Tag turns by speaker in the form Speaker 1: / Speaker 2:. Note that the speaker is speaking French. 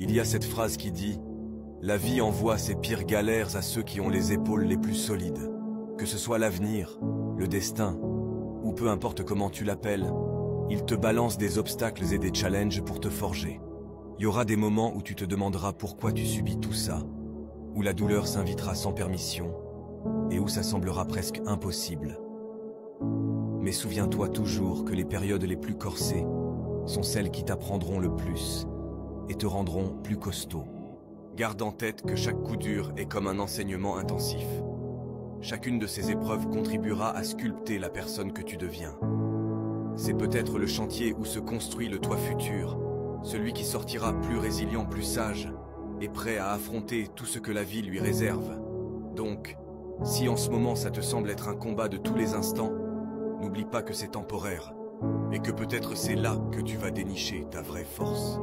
Speaker 1: Il y a cette phrase qui dit « La vie envoie ses pires galères à ceux qui ont les épaules les plus solides. » Que ce soit l'avenir, le destin, ou peu importe comment tu l'appelles, il te balance des obstacles et des challenges pour te forger. Il y aura des moments où tu te demanderas pourquoi tu subis tout ça, où la douleur s'invitera sans permission, et où ça semblera presque impossible. Mais souviens-toi toujours que les périodes les plus corsées sont celles qui t'apprendront le plus et te rendront plus costaud. Garde en tête que chaque coup dur est comme un enseignement intensif. Chacune de ces épreuves contribuera à sculpter la personne que tu deviens. C'est peut-être le chantier où se construit le toi futur, celui qui sortira plus résilient, plus sage, et prêt à affronter tout ce que la vie lui réserve. Donc, si en ce moment ça te semble être un combat de tous les instants, n'oublie pas que c'est temporaire, et que peut-être c'est là que tu vas dénicher ta vraie force.